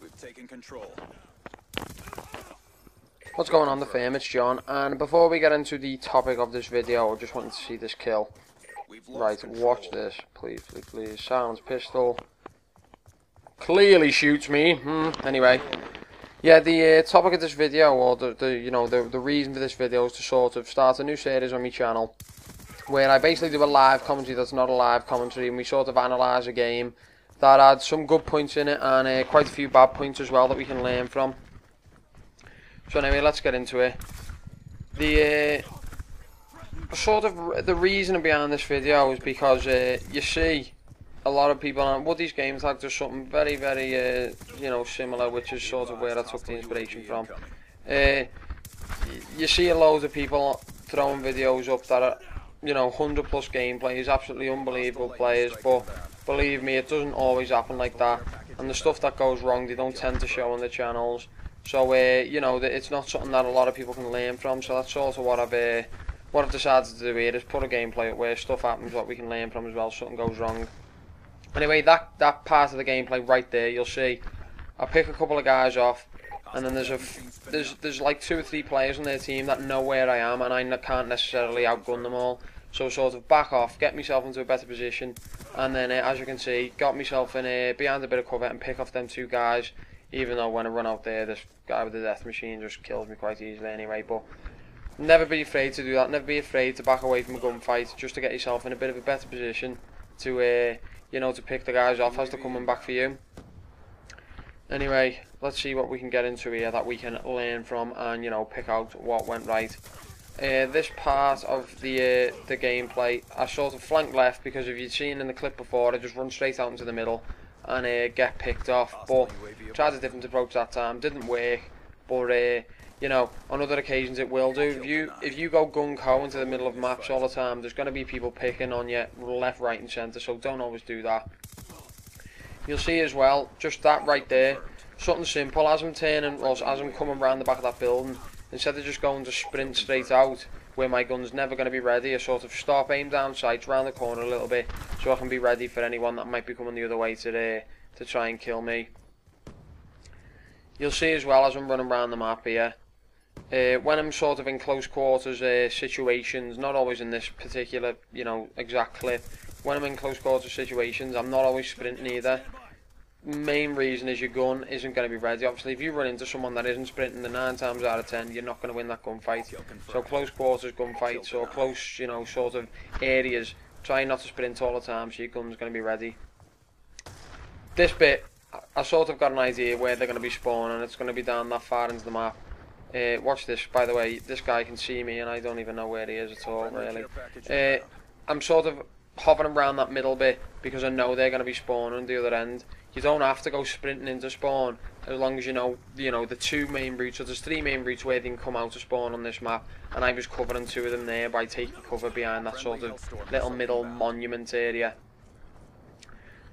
We've taken control. What's going on, the fam? It's John, and before we get into the topic of this video, I just wanted to see this kill. Right, watch this, please, please, please. Silence pistol. Clearly shoots me. Anyway, yeah, the topic of this video, or the reason for this video, is to sort of start a new series on my channel, where I basically do a live commentary that's not a live commentary, and we sort of analyse a game that had some good points in it and quite a few bad points as well that we can learn from. So anyway, let's get into it. The reason behind this video is because you see a lot of people on Woody's games like there's something very, very similar, which is sort of where I took the inspiration from. You see a load of people throwing videos up that are 100+ gameplays, absolutely unbelievable players, but believe me, it doesn't always happen like that, and the stuff that goes wrong they don't tend to show on the channels. So it's not something that a lot of people can learn from. So that's also what I've decided to do here, is put a gameplay up where stuff happens what we can learn from as well. Something goes wrong. Anyway, that part of the gameplay right there, you'll see I pick a couple of guys off, and then there's like 2 or 3 players on their team that know where I am, and I can't necessarily outgun them all. So sort of back off, get myself into a better position, and then as you can see, got myself in behind a bit of cover and pick off them 2 guys. Even though when I run out there, this guy with the death machine just kills me quite easily anyway. But never be afraid to do that. Never be afraid to back away from a gunfight, just to get yourself in a bit of a better position to to pick the guys off as they're coming back for you. Anyway, let's see what we can get into here that we can learn from and pick out what went right. This part of the gameplay, I sort of flank left because if you'd seen in the clip before, I just run straight out into the middle and get picked off. But tried a different approach that time, didn't work. But on other occasions it will do. If you go gung-ho into the middle of maps all the time, there's going to be people picking on you left, right and centre, so don't always do that. You'll see as well, just that right there, something simple. As I'm coming around the back of that building, instead of just going to sprint straight out where my gun's never going to be ready, I sort of stop, aim down sights, round the corner a little bit, so I can be ready for anyone that might be coming the other way to try and kill me. You'll see as well as I'm running around the map here, when I'm sort of in close quarters situations, not always in this particular exact clip, when I'm in close quarters situations I'm not always sprinting either. Main reason is your gun isn't going to be ready. Obviously if you run into someone that isn't sprinting, then 9 times out of 10 you're not going to win that gunfight. So close quarters gunfights or close sort of areas, try not to sprint all the time so your gun's going to be ready. This bit I sort of got an idea where they're going to be spawning. It's going to be down that far into the map. Watch this, by the way, this guy can see me and I don't even know where he is at all really. I'm sort of hovering around that middle bit because I know they're going to be spawning on the other end. You don't have to go sprinting into spawn as long as you know the 2 main routes, or there's 3 main routes where they can come out to spawn on this map, and I was covering 2 of them there by taking cover behind that sort of little middle monument area.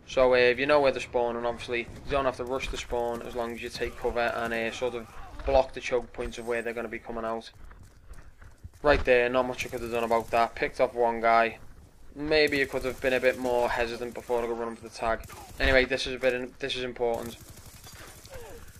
So if you know where they're spawning, obviously you don't have to rush the spawn as long as you take cover and sort of block the choke points of where they're going to be coming out. Right there, not much I could have done about that. Picked off 1 guy. Maybe I could have been a bit more hesitant before I go running for the tag. Anyway, this is important.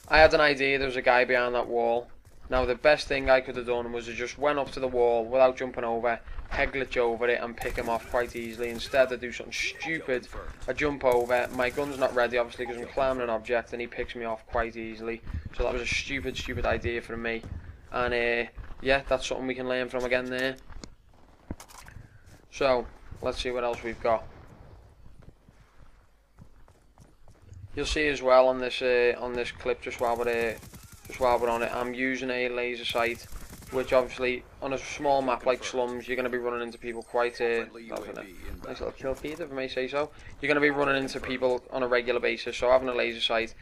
I had an idea there was a guy behind that wall. Now the best thing I could have done was I just went up to the wall without jumping over, head glitch over it and pick him off quite easily. Instead I do something stupid. I jump over, my gun's not ready obviously because I'm climbing an object, and he picks me off quite easily. So that was a stupid idea from me. And yeah, that's something we can learn from again there. So let's see what else we've got. You'll see as well on this clip, just while we're on it, I'm using a laser sight, which obviously on a small map like Slums, you're going to be running into people quite that was a nice little kill feed, if I may say so. You're going to be running into people on a regular basis, so having a laser sight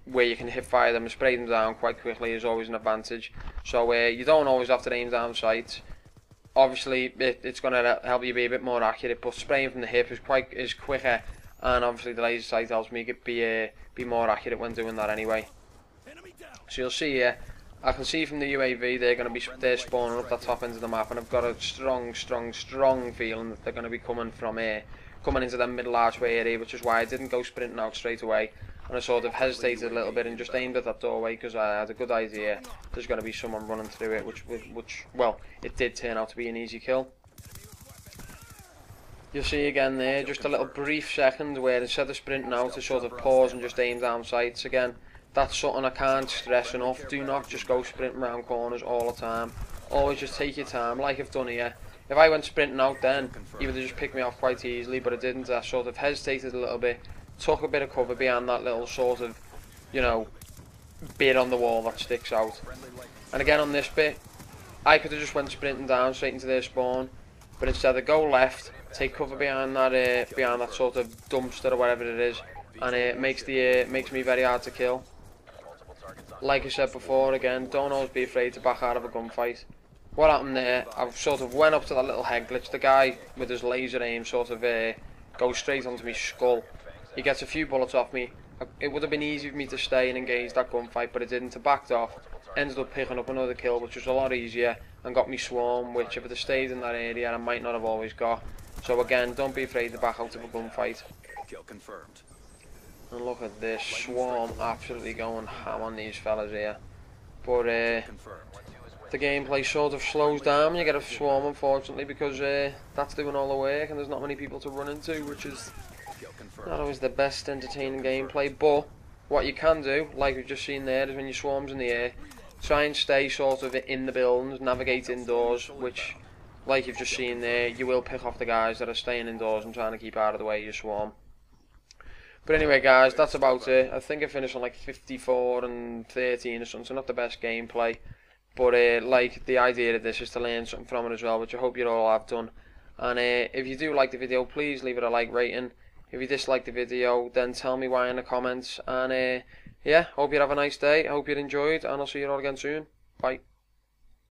where you can hip fire them and spray them down quite quickly is always an advantage. So you don't always have to aim down sights. Obviously it's going to help you be a bit more accurate, but spraying from the hip is quicker, and obviously the laser sight helps me be more accurate when doing that anyway. So you'll see here, I can see from the UAV they're spawning up that top end of the map, and I've got a strong feeling that they're going to be coming from here, coming into that middle archway area, which is why I didn't go sprinting out straight away. and I sort of hesitated a little bit and just aimed at that doorway because I had a good idea there's going to be someone running through it, which well, it did turn out to be an easy kill. You'll see again there, just a little brief second where instead of sprinting out, I sort of pause and just aim down sights again. That's something I can't stress enough. Do not just go sprinting around corners all the time. Always just take your time, like I've done here. If I went sprinting out then, he would have just picked me off quite easily, but I didn't. I sort of hesitated a little bit, took a bit of cover behind that little sort of, you know, bit on the wall that sticks out. And again on this bit, I could have just went sprinting down straight into their spawn, but instead I go left, take cover behind that sort of dumpster or whatever it is, and it makes me very hard to kill. Like I said before, again, don't always be afraid to back out of a gunfight. What happened there, I sort of went up to that little head glitch. The guy with his laser aim sort of goes straight onto my skull. He gets a few bullets off me. It would have been easy for me to stay and engage that gunfight, but it didn't. I backed off, ended up picking up another kill, which was a lot easier, and got me swarm, which if it had stayed in that area, I might not have always got. So again, don't be afraid to back out of a gunfight. Kill confirmed. And look at this swarm absolutely going ham on these fellas here. But the gameplay sort of slows down when you get a swarm, unfortunately, because that's doing all the work and there's not many people to run into, which is not always the best entertaining gameplay. But what you can do, like we've just seen there, is when your swarm's in the air, try and stay sort of in the buildings, navigate indoors, which, like you've just seen there, you will pick off the guys that are staying indoors and trying to keep out of the way of your swarm. But anyway guys, that's about it. I think I finished on like 54 and 13 or something, so not the best gameplay. But like, the idea of this is to learn something from it as well, which I hope you all have done. And if you do like the video, please leave it a like rating. If you dislike the video, then tell me why in the comments. And yeah, hope you have a nice day, I hope you enjoyed, and I'll see you all again soon. Bye.